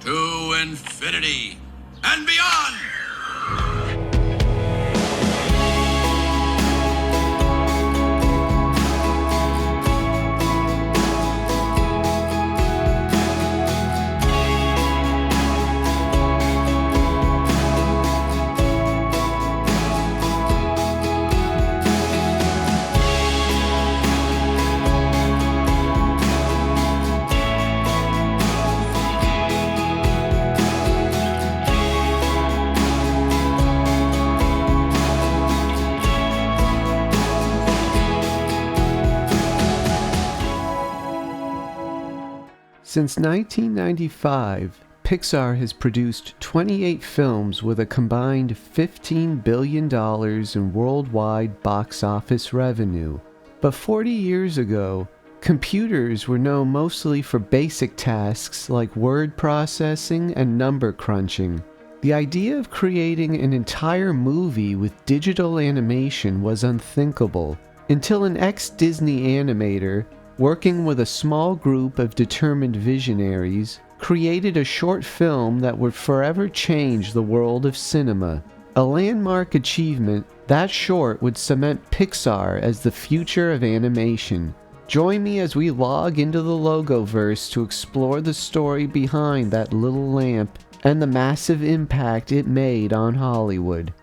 to infinity and beyond! Since 1995, Pixar has produced 28 films with a combined $15 billion in worldwide box office revenue. But 40 years ago, computers were known mostly for basic tasks like word processing and number crunching. The idea of creating an entire movie with digital animation was unthinkable, until an ex-Disney animator, working with a small group of determined visionaries, created a short film that would forever change the world of cinema. A landmark achievement, that short would cement Pixar as the future of animation. Join me as we log into the Logoverse to explore the story behind that little lamp and the massive impact it made on Hollywood.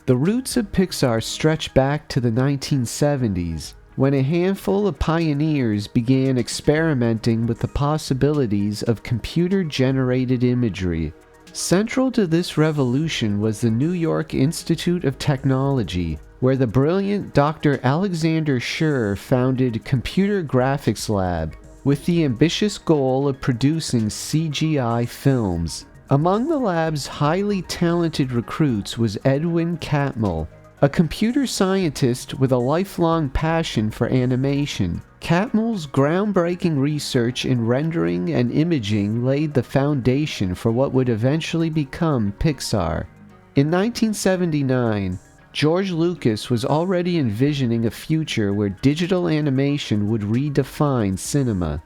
The roots of Pixar stretch back to the 1970s, when a handful of pioneers began experimenting with the possibilities of computer-generated imagery. Central to this revolution was the New York Institute of Technology, where the brilliant Dr. Alexander Schur founded Computer Graphics Lab, with the ambitious goal of producing CGI films. Among the lab's highly talented recruits was Edwin Catmull, a computer scientist with a lifelong passion for animation. Catmull's groundbreaking research in rendering and imaging laid the foundation for what would eventually become Pixar. In 1979, George Lucas was already envisioning a future where digital animation would redefine cinema.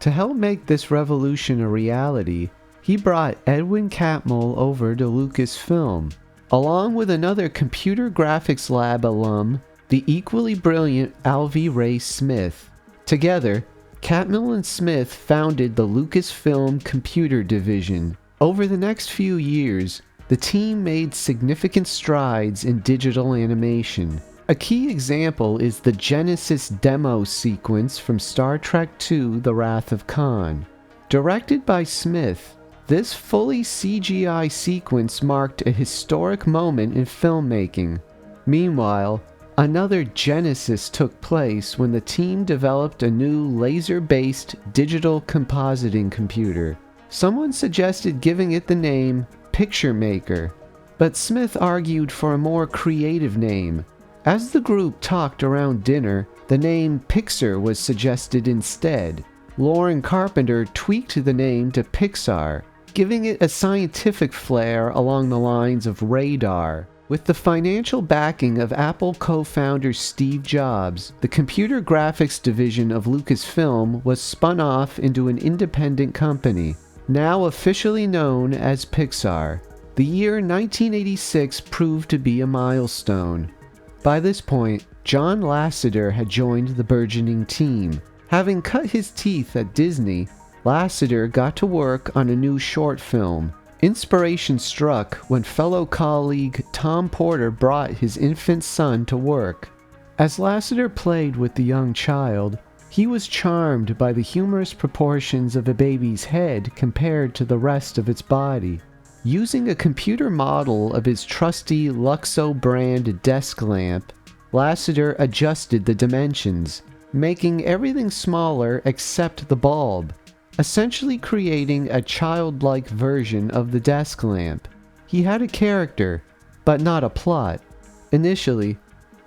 To help make this revolution a reality, he brought Edwin Catmull over to Lucasfilm, along with another Computer Graphics Lab alum, the equally brilliant Alvy Ray Smith. Together, Catmull and Smith founded the Lucasfilm Computer Division. Over the next few years, the team made significant strides in digital animation. A key example is the Genesis demo sequence from Star Trek II: The Wrath of Khan. Directed by Smith, this fully CGI sequence marked a historic moment in filmmaking. Meanwhile, another Genesis took place when the team developed a new laser-based digital compositing computer. Someone suggested giving it the name Picture Maker, but Smith argued for a more creative name. As the group talked around dinner, the name Pixar was suggested instead. Lauren Carpenter tweaked the name to Pixar, giving it a scientific flair along the lines of radar. With the financial backing of Apple co-founder Steve Jobs, the computer graphics division of Lucasfilm was spun off into an independent company, now officially known as Pixar. The year 1986 proved to be a milestone. By this point, John Lasseter had joined the burgeoning team. Having cut his teeth at Disney, Lasseter got to work on a new short film. Inspiration struck when fellow colleague Tom Porter brought his infant son to work. As Lasseter played with the young child, he was charmed by the humorous proportions of a baby's head compared to the rest of its body. Using a computer model of his trusty Luxo brand desk lamp, Lasseter adjusted the dimensions, making everything smaller except the bulb, essentially creating a childlike version of the desk lamp. He had a character, but not a plot. Initially,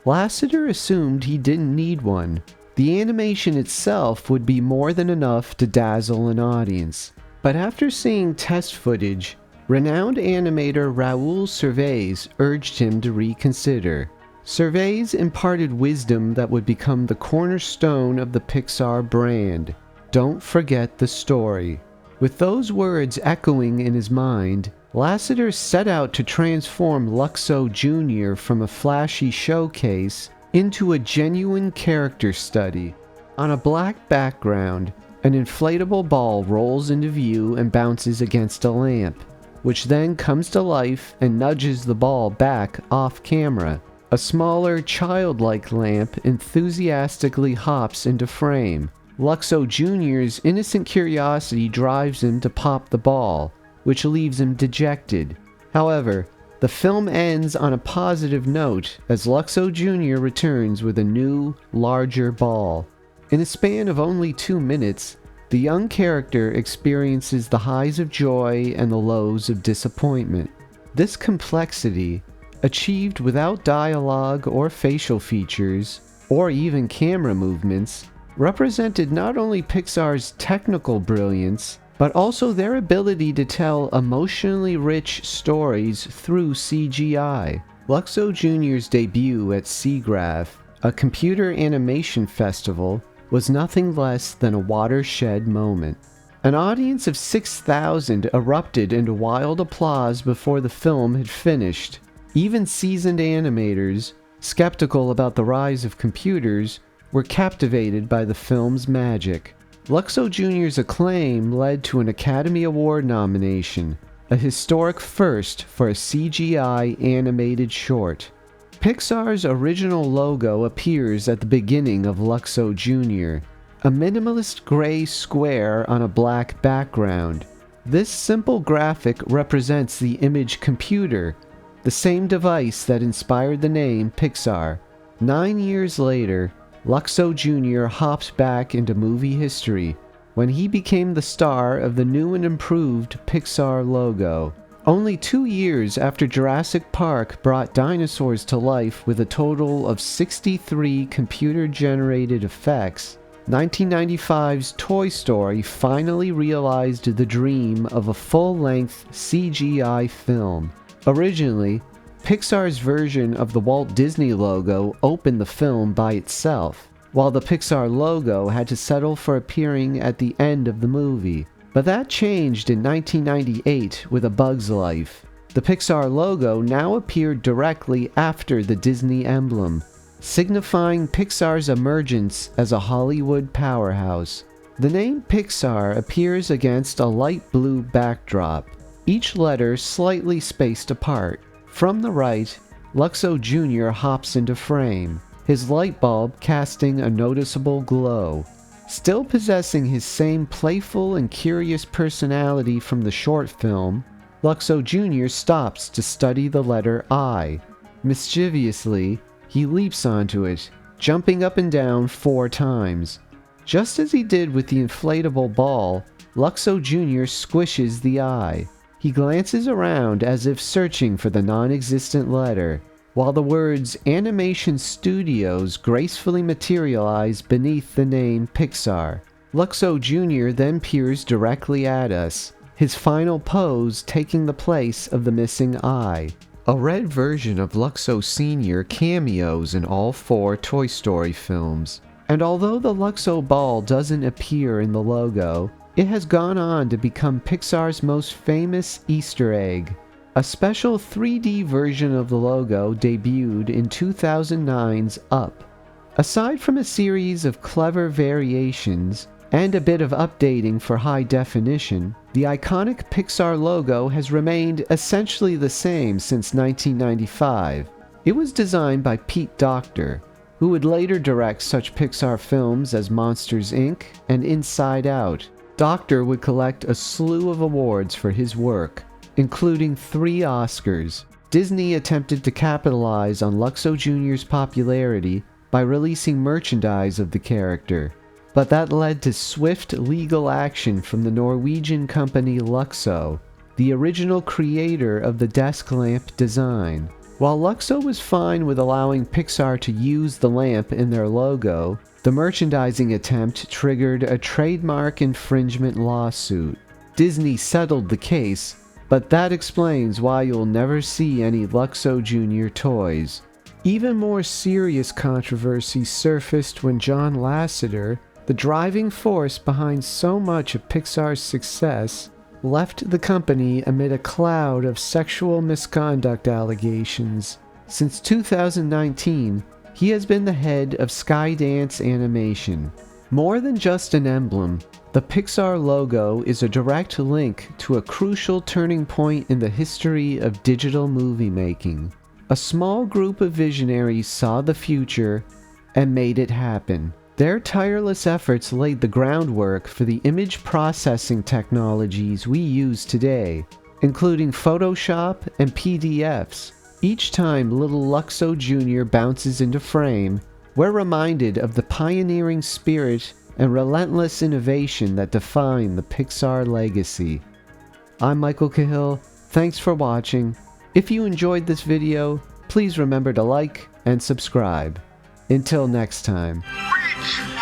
Lasseter assumed he didn't need one. The animation itself would be more than enough to dazzle an audience. But after seeing test footage, renowned animator Raoul Cervez urged him to reconsider. Cervez imparted wisdom that would become the cornerstone of the Pixar brand. Don't forget the story. With those words echoing in his mind, Lasseter set out to transform Luxo Jr. from a flashy showcase into a genuine character study. On a black background, an inflatable ball rolls into view and bounces against a lamp, which then comes to life and nudges the ball back off camera. A smaller, childlike lamp enthusiastically hops into frame. Luxo Jr.'s innocent curiosity drives him to pop the ball, which leaves him dejected. However, the film ends on a positive note as Luxo Jr. returns with a new, larger ball. In a span of only 2 minutes, the young character experiences the highs of joy and the lows of disappointment. This complexity, achieved without dialogue or facial features, or even camera movements, represented not only Pixar's technical brilliance, but also their ability to tell emotionally rich stories through CGI. Luxo Jr.'s debut at SIGGRAPH, a computer animation festival, was nothing less than a watershed moment. An audience of 6,000 erupted into wild applause before the film had finished. Even seasoned animators, skeptical about the rise of computers, were captivated by the film's magic. Luxo Jr.'s acclaim led to an Academy Award nomination, a historic first for a CGI animated short. Pixar's original logo appears at the beginning of Luxo Jr., a minimalist gray square on a black background. This simple graphic represents the image computer, the same device that inspired the name Pixar. 9 years later, Luxo Jr. hopped back into movie history when he became the star of the new and improved Pixar Logo. Only 2 years after Jurassic Park brought dinosaurs to life with a total of 63 computer-generated effects, 1995's Toy Story finally realized the dream of a full-length CGI film. Originally, Pixar's version of the Walt Disney logo opened the film by itself, while the Pixar logo had to settle for appearing at the end of the movie. But that changed in 1998 with A Bug's Life. The Pixar logo now appeared directly after the Disney emblem, signifying Pixar's emergence as a Hollywood powerhouse. The name Pixar appears against a light blue backdrop, each letter slightly spaced apart. From the right, Luxo Jr. hops into frame, his light bulb casting a noticeable glow. Still possessing his same playful and curious personality from the short film, Luxo Jr. stops to study the letter I. Mischievously, he leaps onto it, jumping up and down 4 times. Just as he did with the inflatable ball, Luxo Jr. squishes the I. He glances around as if searching for the non-existent letter, while the words Animation Studios gracefully materialize beneath the name Pixar. Luxo Jr. then peers directly at us, his final pose taking the place of the missing I. A red version of Luxo Sr. cameos in all 4 Toy Story films, and although the Luxo ball doesn't appear in the logo, it has gone on to become Pixar's most famous Easter egg. A special 3D version of the logo debuted in 2009's Up. Aside from a series of clever variations and a bit of updating for high definition, the iconic Pixar logo has remained essentially the same since 1995. It was designed by Pete Docter, who would later direct such Pixar films as Monsters, Inc. and Inside Out. Docter would collect a slew of awards for his work, including 3 Oscars. Disney attempted to capitalize on Luxo Jr.'s popularity by releasing merchandise of the character, but that led to swift legal action from the Norwegian company Luxo, the original creator of the desk lamp design. While Luxo was fine with allowing Pixar to use the lamp in their logo, the merchandising attempt triggered a trademark infringement lawsuit. Disney settled the case, but that explains why you'll never see any Luxo Jr. toys. Even more serious controversy surfaced when John Lasseter, the driving force behind so much of Pixar's success, left the company amid a cloud of sexual misconduct allegations. Since 2019, he has been the head of Skydance Animation. More than just an emblem, the Pixar logo is a direct link to a crucial turning point in the history of digital movie making. A small group of visionaries saw the future and made it happen. Their tireless efforts laid the groundwork for the image processing technologies we use today, including Photoshop and PDFs. Each time little Luxo Jr. bounces into frame, we're reminded of the pioneering spirit and relentless innovation that define the Pixar legacy. I'm Michael Cahill. Thanks for watching. If you enjoyed this video, please remember to like and subscribe. Until next time. Reach!